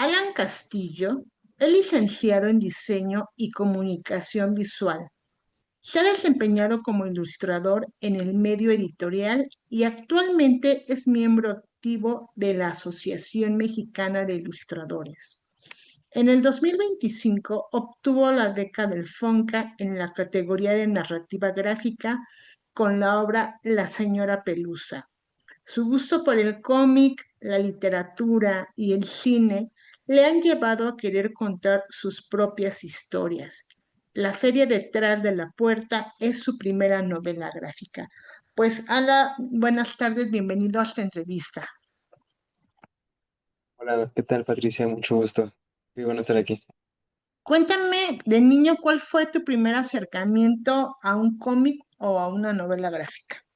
Alan Castillo es licenciado en Diseño y Comunicación Visual. Se ha desempeñado como ilustrador en el medio editorial y actualmente es miembro activo de la Asociación Mexicana de Ilustradores. En el 2025 obtuvo la beca del FONCA en la categoría de narrativa gráfica con la obra La Señora Pelusa. Su gusto por el cómic, la literatura y el cine le han llevado a querer contar sus propias historias. La feria detrás de la puerta es su primera novela gráfica. Pues, Ala, buenas tardes, bienvenido a esta entrevista. Hola, ¿qué tal, Patricia? Mucho gusto. Qué bueno estar aquí. Cuéntame, de niño, ¿cuál fue tu primer acercamiento a un cómic o a una novela gráfica?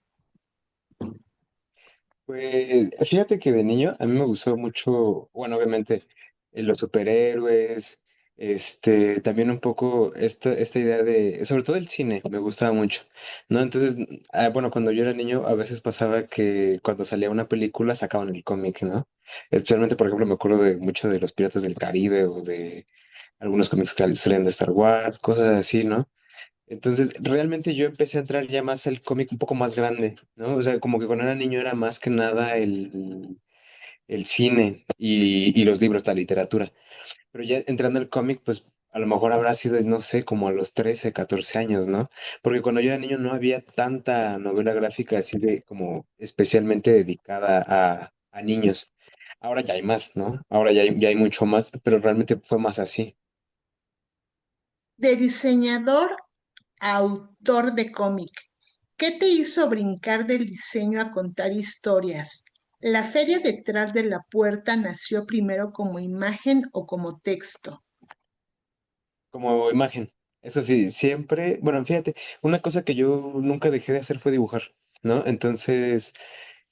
Pues fíjate que de niño a mí me gustó mucho, bueno, obviamente los superhéroes, también un poco esta idea de, sobre todo el cine, me gustaba mucho, ¿no? Entonces, bueno, cuando yo era niño a veces pasaba que cuando salía una película sacaban el cómic, ¿no? Especialmente, por ejemplo, me acuerdo de mucho de los Piratas del Caribe o de algunos cómics que salían de Star Wars, cosas así, ¿no? Entonces, realmente yo empecé a entrar ya más al cómic un poco más grande, ¿no? O sea, como que cuando era niño era más que nada el cine y los libros, la literatura. Pero ya entrando al cómic, pues a lo mejor habrá sido, no sé, como a los 13 14 años, ¿no? Porque cuando yo era niño no había tanta novela gráfica así de como especialmente dedicada a niños. Ahora ya hay más, ¿no? Ahora ya hay mucho más, pero realmente fue más así. De diseñador a autor de cómic, ¿qué te hizo brincar del diseño a contar historias? ¿La feria detrás de la puerta nació primero como imagen o como texto? Como imagen. Eso sí, siempre, bueno, fíjate, una cosa que yo nunca dejé de hacer fue dibujar, ¿no? Entonces,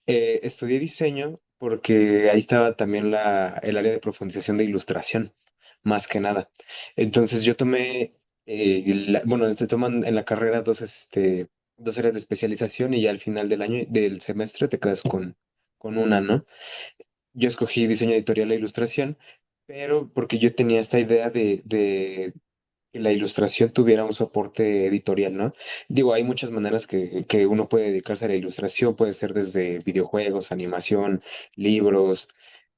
estudié diseño porque ahí estaba también el área de profundización de ilustración, más que nada. Entonces, yo tomé, bueno, se toman en la carrera dos áreas de especialización y ya al final del año, del semestre, te quedas con una, ¿no? Yo escogí diseño editorial e ilustración, pero porque yo tenía esta idea de que la ilustración tuviera un soporte editorial, ¿no? Digo, hay muchas maneras que uno puede dedicarse a la ilustración, puede ser desde videojuegos, animación, libros,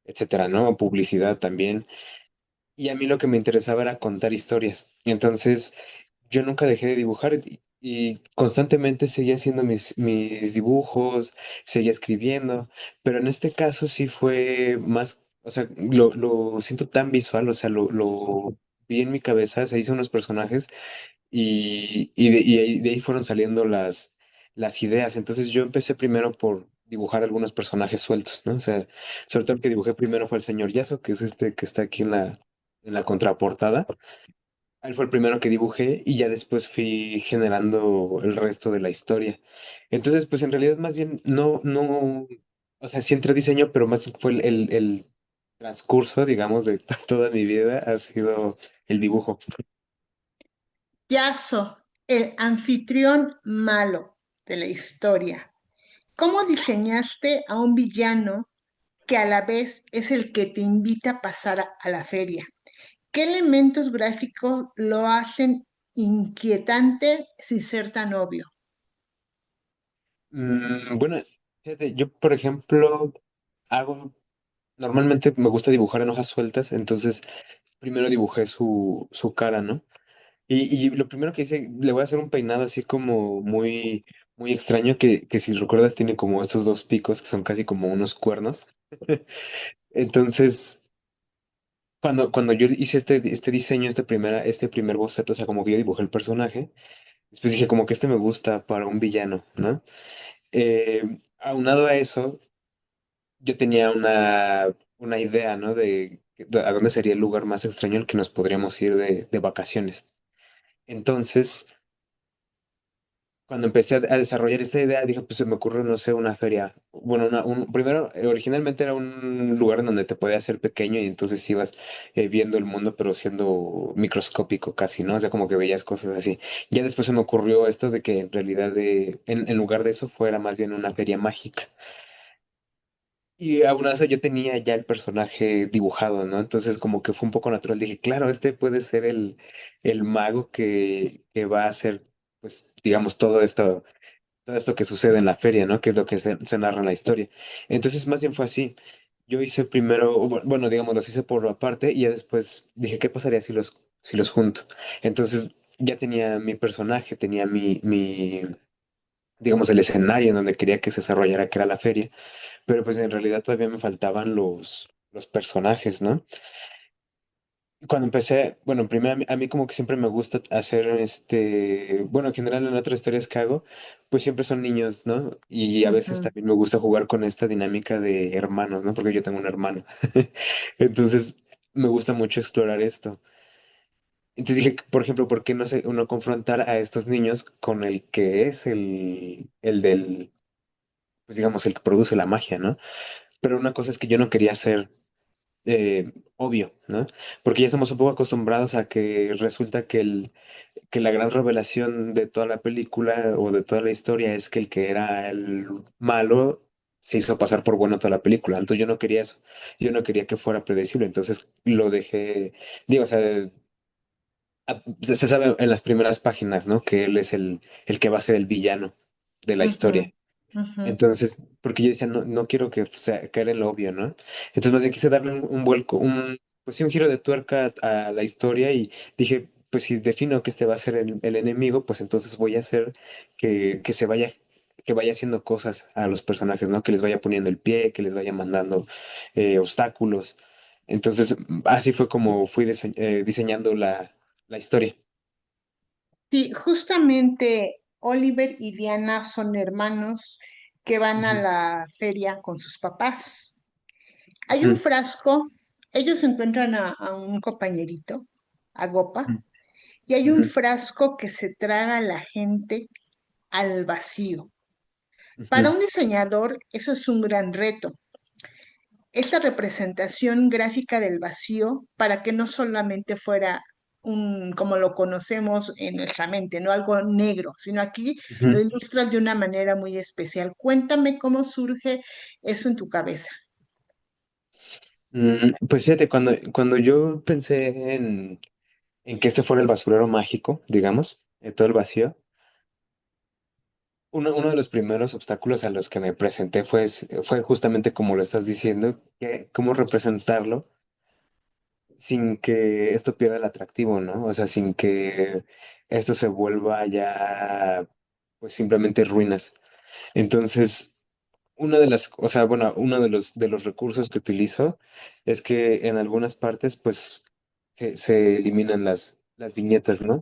etcétera, ¿no? Publicidad también. Y a mí lo que me interesaba era contar historias. Entonces, yo nunca dejé de dibujar y constantemente seguía haciendo mis dibujos, seguía escribiendo, pero en este caso sí fue más, o sea, lo siento tan visual, o sea, lo vi en mi cabeza, se hizo unos personajes y de ahí fueron saliendo las ideas. Entonces yo empecé primero por dibujar algunos personajes sueltos, ¿no? O sea, sobre todo el que dibujé primero fue el señor Yaso, que es este que está aquí en la contraportada. Él fue el primero que dibujé y ya después fui generando el resto de la historia. Entonces, pues en realidad más bien no, o sea, sí entré a diseño, pero más fue el transcurso, digamos, de toda mi vida ha sido el dibujo. Yaso, el anfitrión malo de la historia. ¿Cómo diseñaste a un villano que a la vez es el que te invita a pasar a la feria? ¿Qué elementos gráficos lo hacen inquietante sin ser tan obvio? Bueno, fíjate, yo por ejemplo hago, normalmente me gusta dibujar en hojas sueltas, entonces primero dibujé su cara, ¿no? Y lo primero que hice, le voy a hacer un peinado así como muy extraño, que si recuerdas tiene como estos dos picos que son casi como unos cuernos. Entonces, cuando yo hice este diseño, este primer boceto, o sea, como que yo dibujé el personaje, después dije como que este me gusta para un villano, ¿no? Aunado a eso, yo tenía una idea, ¿no? De a dónde sería el lugar más extraño al que nos podríamos ir de vacaciones. Entonces, cuando empecé a desarrollar esta idea, dije, pues se me ocurre, no sé, una feria. Bueno, primero, originalmente era un lugar en donde te podías hacer pequeño y entonces ibas viendo el mundo, pero siendo microscópico casi, ¿no? O sea, como que veías cosas así. Ya después se me ocurrió esto de que en realidad, en lugar de eso, fuera más bien una feria mágica. Y aún así yo tenía ya el personaje dibujado, ¿no? Entonces como que fue un poco natural. Dije, claro, este puede ser el mago que va a hacer, pues, digamos, todo esto que sucede en la feria, ¿no? Que es lo que se narra en la historia. Entonces, más bien fue así. Yo hice primero, bueno, digamos, los hice por aparte y ya después dije, ¿qué pasaría si los junto? Entonces, ya tenía mi personaje, tenía digamos, el escenario en donde quería que se desarrollara, que era la feria, pero pues en realidad todavía me faltaban los personajes, ¿no? Cuando empecé, bueno, primero a mí como que siempre me gusta hacer bueno, en general en otras historias que hago, pues siempre son niños, ¿no? Y a veces Ujú. también me gusta jugar con esta dinámica de hermanos, ¿no? Porque yo tengo un hermano. Entonces, me gusta mucho explorar esto. Entonces dije, por ejemplo, ¿por qué no se uno confrontar a estos niños con el que es el del, pues digamos, el que produce la magia, ¿no? Pero una cosa es que yo no quería ser obvio, ¿no? Porque ya estamos un poco acostumbrados a que resulta que la gran revelación de toda la película o de toda la historia es que el que era el malo se hizo pasar por bueno toda la película. Entonces yo no quería eso. Yo no quería que fuera predecible. Entonces lo dejé, digo, o sea, se sabe en las primeras páginas, ¿no? Que él es el que va a ser el villano de la Ujú, historia. ujú. Entonces, porque yo decía, no, no quiero que sea, caer en lo obvio, ¿no? Entonces, más bien quise darle un vuelco, pues sí, un giro de tuerca a la historia y dije, pues si defino que este va a ser el enemigo, pues entonces voy a hacer que que vaya haciendo cosas a los personajes, ¿no? Que les vaya poniendo el pie, que les vaya mandando obstáculos. Entonces, así fue como fui diseñando la historia. Sí, justamente Oliver y Diana son hermanos que van a Ujú, la feria con sus papás. Hay un ujú, frasco, ellos encuentran a un compañerito, a Gopa, ujú, y hay un ujú, frasco que se traga a la gente al vacío. Para ujú. un diseñador, eso es un gran reto. Esta representación gráfica del vacío para que no solamente fuera como lo conocemos en nuestra mente, no algo negro, sino aquí lo Ujú. ilustras de una manera muy especial. Cuéntame cómo surge eso en tu cabeza. Pues fíjate, cuando yo pensé en que este fuera el basurero mágico, digamos, todo el vacío, uno de los primeros obstáculos a los que me presenté fue justamente como lo estás diciendo, que cómo representarlo sin que esto pierda el atractivo, ¿no? O sea, sin que esto se vuelva ya, pues simplemente ruinas. Entonces, o sea, bueno, uno de los recursos que utilizo es que en algunas partes, pues, se eliminan las viñetas, ¿no?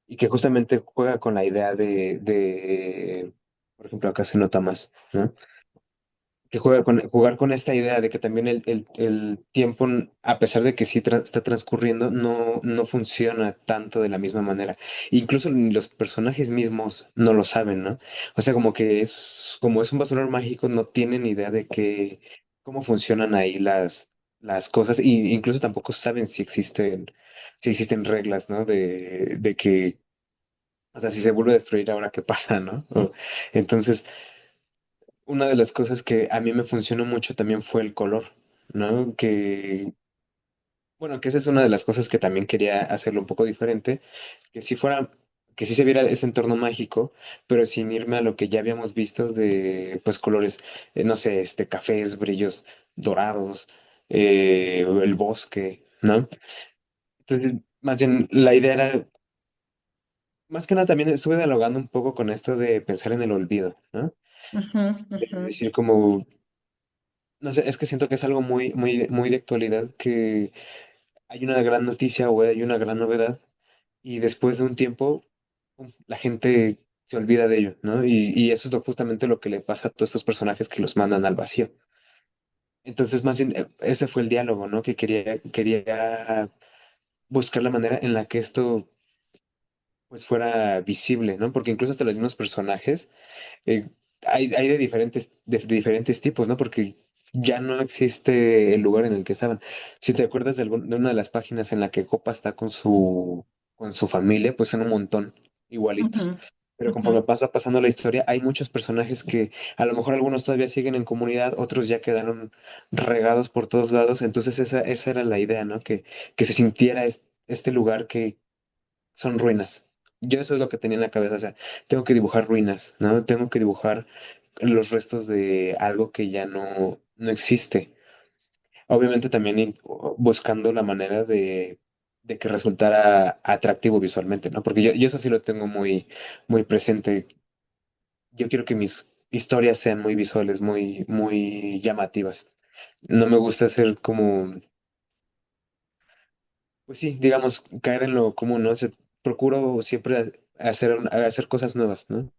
Y que justamente juega con la idea por ejemplo, acá se nota más, ¿no? Que jugar con esta idea de que también el tiempo, a pesar de que sí está transcurriendo, no funciona tanto de la misma manera. Incluso ni los personajes mismos no lo saben, ¿no? O sea, como es un basurero mágico, no tienen idea de cómo funcionan ahí las cosas, y incluso tampoco saben si existen reglas, ¿no? De que, o sea, si se vuelve a destruir ahora, ¿qué pasa, no? Entonces, una de las cosas que a mí me funcionó mucho también fue el color, ¿no? Bueno, que esa es una de las cosas que también quería hacerlo un poco diferente, que si fuera, que sí se viera ese entorno mágico, pero sin irme a lo que ya habíamos visto de, pues, colores, no sé, cafés, brillos dorados, el bosque, ¿no? Entonces, más bien, la idea era, más que nada también estuve dialogando un poco con esto de pensar en el olvido, ¿no? Ujú, De ujú, decir como, no sé, es que siento que es algo muy de actualidad, que hay una gran noticia o hay una gran novedad y después de un tiempo la gente se olvida de ello, ¿no? Y eso es justamente lo que le pasa a todos estos personajes que los mandan al vacío. Entonces, más bien, ese fue el diálogo, ¿no? Que quería buscar la manera en la que esto pues fuera visible, ¿no? Porque incluso hasta los mismos personajes eh, hay de diferentes tipos, ¿no? Porque ya no existe el lugar en el que estaban. Si te acuerdas de una de las páginas en la que Copa está con su familia, pues son un montón, igualitos. ujú. pero conforme Ujú. pasa pasando la historia, hay muchos personajes que a lo mejor algunos todavía siguen en comunidad, otros ya quedaron regados por todos lados. Entonces esa era la idea, ¿no? Que se sintiera este lugar que son ruinas. Yo eso es lo que tenía en la cabeza, o sea, tengo que dibujar ruinas, ¿no? Tengo que dibujar los restos de algo que ya no existe. Obviamente también buscando la manera de que resultara atractivo visualmente, ¿no? Porque yo eso sí lo tengo muy presente. Yo quiero que mis historias sean muy visuales, muy llamativas. No me gusta hacer como, pues sí, digamos, caer en lo común, ¿no? Procuro siempre hacer cosas nuevas, ¿no?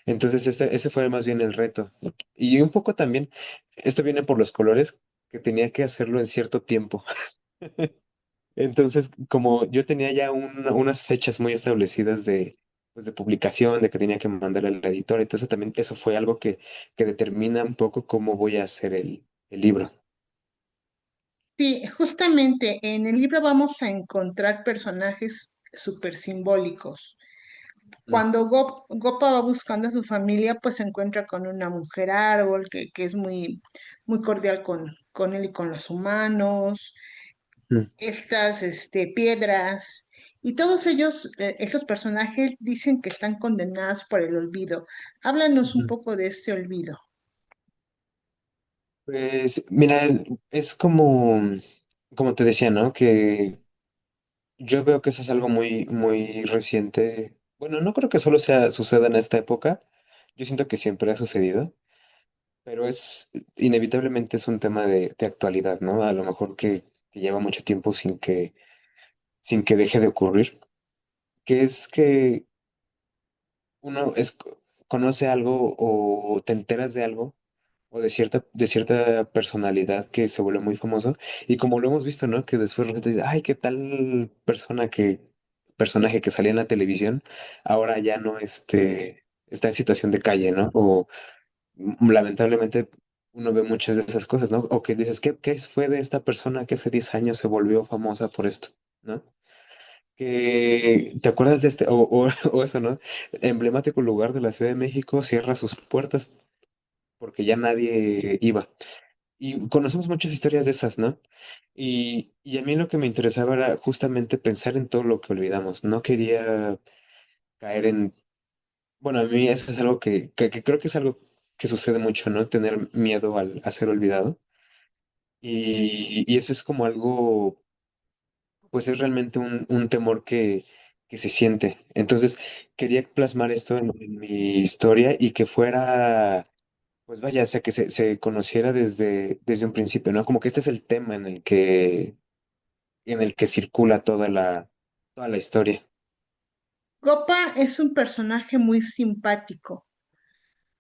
Entonces ese fue más bien el reto. Y un poco también, esto viene por los colores, que tenía que hacerlo en cierto tiempo. Entonces, como yo tenía ya unas fechas muy establecidas pues de publicación, de que tenía que mandar al editor, entonces también eso fue algo que determina un poco cómo voy a hacer el libro. Sí, justamente en el libro vamos a encontrar personajes súper simbólicos. Mm, Cuando Gopa va buscando a su familia, pues se encuentra con una mujer árbol que es muy cordial con él y con los humanos, mm, estas piedras, y todos ellos, estos personajes, dicen que están condenados por el olvido. Háblanos un ujú. poco de este olvido. Pues mira, es como te decía, ¿no? Que yo veo que eso es algo muy reciente. Bueno, no creo que solo suceda en esta época. Yo siento que siempre ha sucedido. Pero inevitablemente es un tema de actualidad, ¿no? A lo mejor que lleva mucho tiempo sin que deje de ocurrir, que es que uno conoce algo o te enteras de algo o de cierta personalidad que se vuelve muy famoso y como lo hemos visto, ¿no? Que después la gente dice, ay, qué tal personaje que salía en la televisión, ahora ya no está en situación de calle, ¿no? Lamentablemente uno ve muchas de esas cosas, ¿no? O que dices, ¿qué fue de esta persona que hace 10 años se volvió famosa por esto? ¿No? Que te acuerdas de o eso, ¿no? Emblemático lugar de la Ciudad de México cierra sus puertas porque ya nadie iba. Y conocemos muchas historias de esas, ¿no? Y a mí lo que me interesaba era justamente pensar en todo lo que olvidamos. No quería caer en. Bueno, a mí eso es algo que creo que es algo que sucede mucho, ¿no? Tener miedo a ser olvidado. Y eso es como algo, pues es realmente un temor que se siente. Entonces, quería plasmar esto en mi historia y que fuera, pues vaya, o sea, que se conociera desde un principio, ¿no? Como que este es el tema en el que circula toda la historia. Gopa es un personaje muy simpático.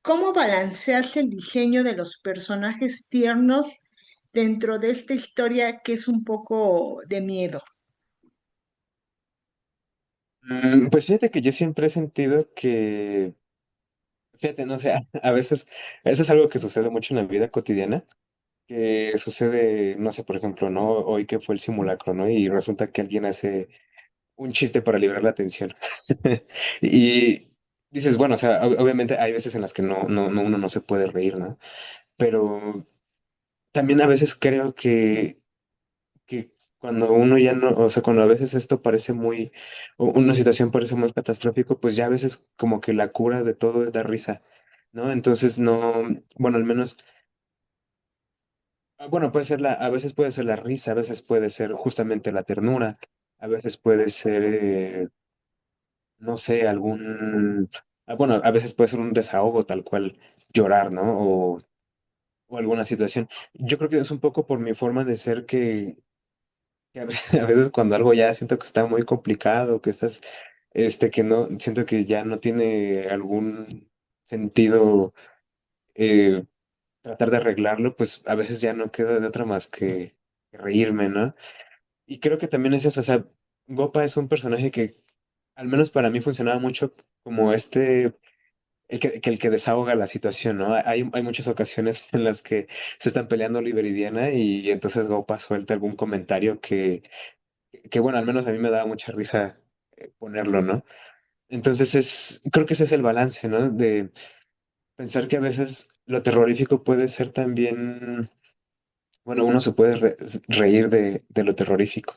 ¿Cómo balancearse el diseño de los personajes tiernos dentro de esta historia que es un poco de miedo? Pues fíjate que yo siempre he sentido que, fíjate, no sé, a veces, eso es algo que sucede mucho en la vida cotidiana, que sucede, no sé, por ejemplo, ¿no? Hoy que fue el simulacro, ¿no? Y resulta que alguien hace un chiste para librar la atención. Y dices, bueno, o sea, obviamente hay veces en las que uno no se puede reír, ¿no? Pero también a veces creo que cuando uno ya no, o sea, cuando a veces esto parece una situación parece muy catastrófico, pues ya a veces como que la cura de todo es dar risa, ¿no? Entonces no, bueno, al menos, bueno, a veces puede ser la risa, a veces puede ser justamente la ternura, a veces puede ser, no sé, bueno, a veces puede ser un desahogo tal cual llorar, ¿no? O alguna situación. Yo creo que es un poco por mi forma de ser que a veces, a veces cuando algo ya siento que está muy complicado, que no, siento que ya no tiene algún sentido eh, tratar de arreglarlo, pues a veces ya no queda de otra más que reírme, ¿no? Y creo que también es eso, o sea, Gopa es un personaje que, al menos para mí, funcionaba mucho como el que desahoga la situación, ¿no? Hay muchas ocasiones en las que se están peleando Oliver y Diana y entonces Gopa suelta algún comentario que bueno, al menos a mí me daba mucha risa ponerlo, ¿no? Entonces creo que ese es el balance, ¿no? De pensar que a veces lo terrorífico puede ser también, bueno, uno se puede reír de lo terrorífico.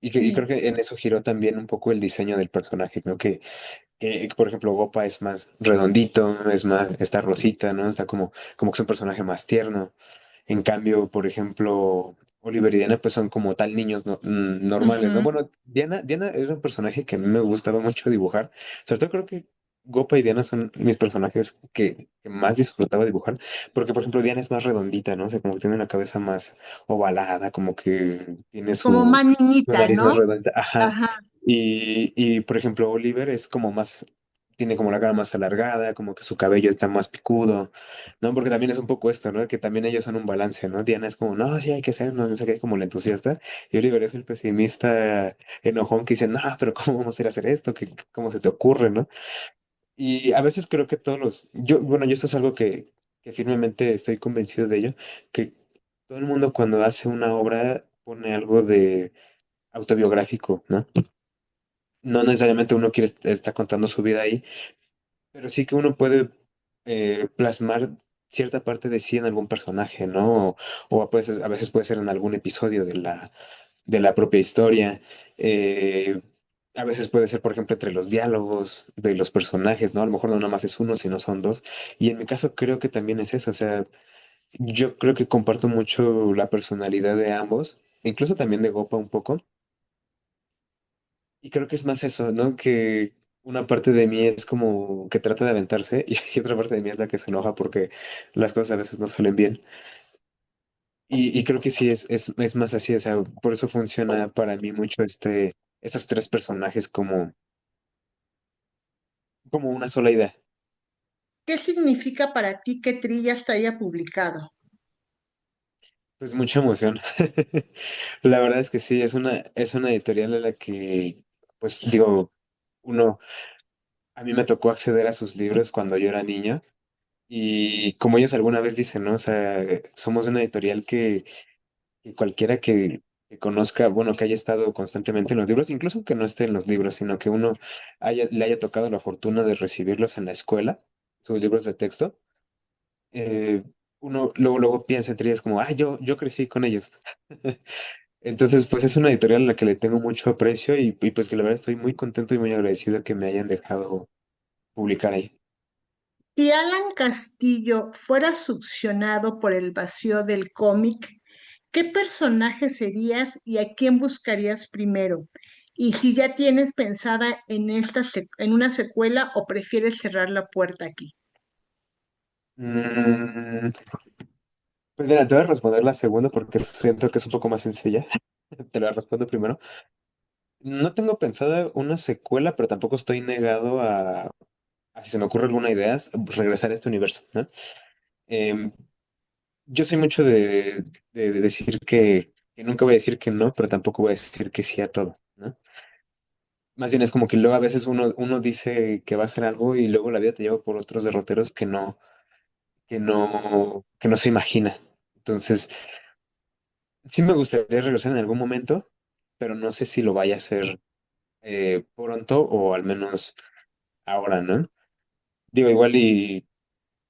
Y creo Sí. que en eso giró también un poco el diseño del personaje, ¿no? Que, por ejemplo, Gopa es más redondito, es más, está rosita, ¿no? Está como que es un personaje más tierno. En cambio, por ejemplo, Oliver y Diana pues son como tal niños normales, ¿no? Ujú. Bueno, Diana era un personaje que a mí me gustaba mucho dibujar. Sobre todo creo que Gopa y Diana son mis personajes que más disfrutaba dibujar, porque por ejemplo Diana es más redondita, ¿no? O sea, como que tiene una cabeza más ovalada, como que tiene Como su, más su niñita, nariz más ¿no? redonda, ajá. Ajá. Y por ejemplo Oliver es como más, tiene como la cara más alargada, como que su cabello está más picudo. ¿No? Porque también es un poco esto, ¿no? Que también ellos son un balance, ¿no? Diana es como, no, sí hay que ser, no, no sé qué, como el entusiasta, y Oliver es el pesimista enojón que dice, no, pero ¿cómo vamos a ir a hacer esto? ¿Cómo se te ocurre, no? Y a veces creo que bueno, yo esto es algo que firmemente estoy convencido de ello, que todo el mundo cuando hace una obra pone algo de autobiográfico, ¿no? No necesariamente uno quiere estar contando su vida ahí, pero sí que uno puede plasmar cierta parte de sí en algún personaje, ¿no? O a veces puede ser en algún episodio de la propia historia. eh, a veces puede ser, por ejemplo, entre los diálogos de los personajes, ¿no? A lo mejor no nada más es uno, sino son dos. Y en mi caso creo que también es eso. O sea, yo creo que comparto mucho la personalidad de ambos, incluso también de Gopa un poco. Y creo que es más eso, ¿no? Que una parte de mí es como que trata de aventarse y otra parte de mí es la que se enoja porque las cosas a veces no salen bien. Y creo que sí es más así, o sea, por eso funciona para mí mucho estos tres personajes como una sola idea. ¿Qué significa para ti que Trillas te haya publicado? Pues mucha emoción. La verdad es que sí, es una editorial a la que, pues digo, uno, a mí me tocó acceder a sus libros cuando yo era niño. Y como ellos alguna vez dicen, ¿no? O sea, somos una editorial que cualquiera que conozca, bueno, que haya estado constantemente en los libros, incluso que no esté en los libros, sino que uno le haya tocado la fortuna de recibirlos en la escuela, sus libros de texto, eh, uno luego piensa entre ellas como, yo crecí con ellos. Entonces, pues es una editorial a la que le tengo mucho aprecio y pues que la verdad estoy muy contento y muy agradecido que me hayan dejado publicar ahí. Si Alan Castillo fuera succionado por el vacío del cómic, ¿qué personaje serías y a quién buscarías primero? Y si ya tienes pensada en una secuela o prefieres cerrar la puerta aquí. Mm, Pues mira, te voy a responder la segunda porque siento que es un poco más sencilla. Te la respondo primero. No tengo pensada una secuela, pero tampoco estoy negado a si se me ocurre alguna idea, regresar a este universo, ¿no? Em, yo soy mucho de decir que nunca voy a decir que no, pero tampoco voy a decir que sí a todo, ¿no? Más bien es como que luego a veces uno dice que va a hacer algo y luego la vida te lleva por otros derroteros que no se imagina. Entonces, sí me gustaría regresar en algún momento, pero no sé si lo vaya a hacer pronto o al menos ahora, ¿no? Digo, igual y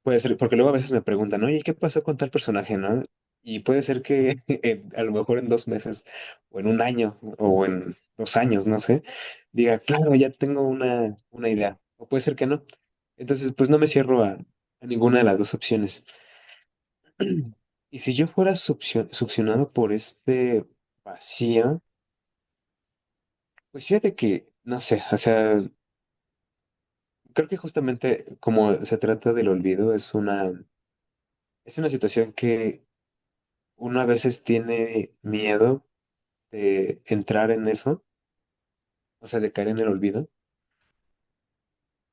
puede ser, porque luego a veces me preguntan, oye, ¿qué pasó con tal personaje, no? Y puede ser que a lo mejor en 2 meses, o en un año, o en 2 años, no sé, diga, claro, ya tengo una idea. O puede ser que no. Entonces, pues no me cierro a ninguna de las dos opciones. Y si yo fuera succionado por este vacío, pues fíjate que, no sé, o sea, creo que justamente como se trata del olvido, es una situación que uno a veces tiene miedo de entrar en eso, o sea, de caer en el olvido,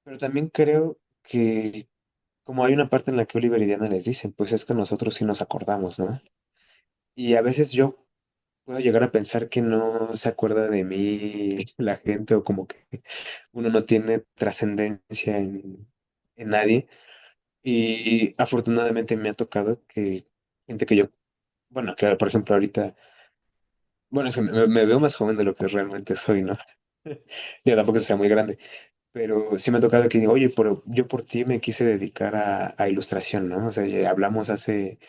pero también creo que como hay una parte en la que Oliver y Diana les dicen, pues es que nosotros sí nos acordamos, ¿no? Y a veces yo puedo llegar a pensar que no se acuerda de mí la gente o como que uno no tiene trascendencia en nadie. Y afortunadamente me ha tocado que gente que yo, bueno, que por ejemplo ahorita, bueno, es que me veo más joven de lo que realmente soy, ¿no? Ya tampoco sea muy grande, pero sí me ha tocado que digo, oye, pero yo por ti me quise dedicar a ilustración, ¿no? O sea, ya hablamos hace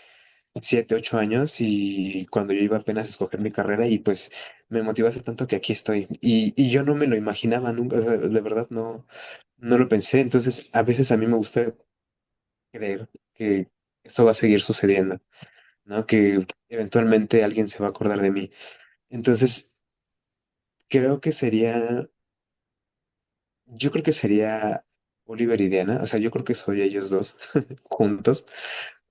7, 8 años y cuando yo iba apenas a escoger mi carrera y pues me motivaste tanto que aquí estoy. Y yo no me lo imaginaba nunca, o sea, de verdad no lo pensé. Entonces, a veces a mí me gusta creer que esto va a seguir sucediendo, ¿no? Que eventualmente alguien se va a acordar de mí. Entonces, creo que sería, yo creo que sería Oliver y Diana, o sea, yo creo que soy ellos dos juntos,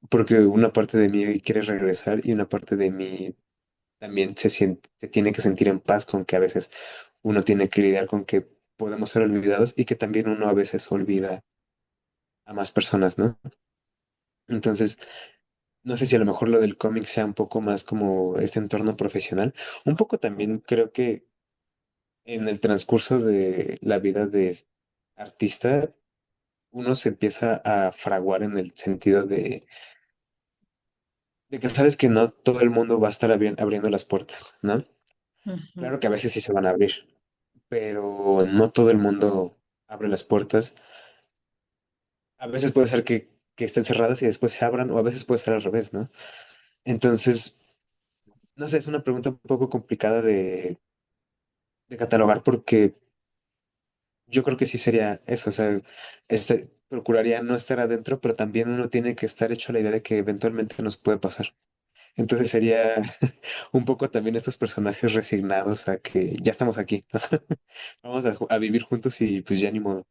porque una parte de mí quiere regresar y una parte de mí también se tiene que sentir en paz con que a veces uno tiene que lidiar con que podemos ser olvidados y que también uno a veces olvida a más personas, ¿no? Entonces, no sé si a lo mejor lo del cómic sea un poco más como este entorno profesional. Un poco también creo que en el transcurso de la vida de artista, uno se empieza a fraguar en el sentido de que sabes que no todo el mundo va a estar abriendo las puertas, ¿no? Ujú. Claro que a veces sí se van a abrir, pero no todo el mundo abre las puertas. A veces puede ser que estén cerradas y después se abran, o a veces puede ser al revés, ¿no? Entonces, no sé, es una pregunta un poco complicada de catalogar porque yo creo que sí sería eso, o sea, procuraría no estar adentro, pero también uno tiene que estar hecho a la idea de que eventualmente nos puede pasar. Entonces sería un poco también estos personajes resignados a que ya estamos aquí, ¿no? Vamos a vivir juntos y pues ya ni modo.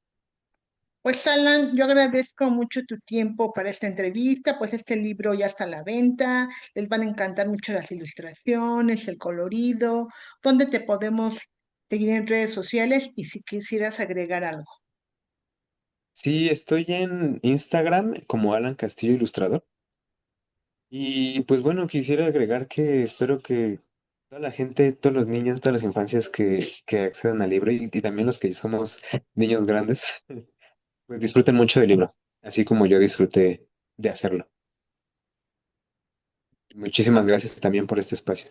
Pues Alan, yo agradezco mucho tu tiempo para esta entrevista, pues este libro ya está a la venta, les van a encantar mucho las ilustraciones, el colorido, ¿dónde te podemos seguir en redes sociales y si quisieras agregar algo? Sí, estoy en Instagram como Alan Castillo Ilustrador. Y pues bueno, quisiera agregar que espero que toda la gente, todos los niños, todas las infancias que accedan al libro y también los que somos niños grandes, pues disfruten mucho del libro, así como yo disfruté de hacerlo. Muchísimas gracias también por este espacio.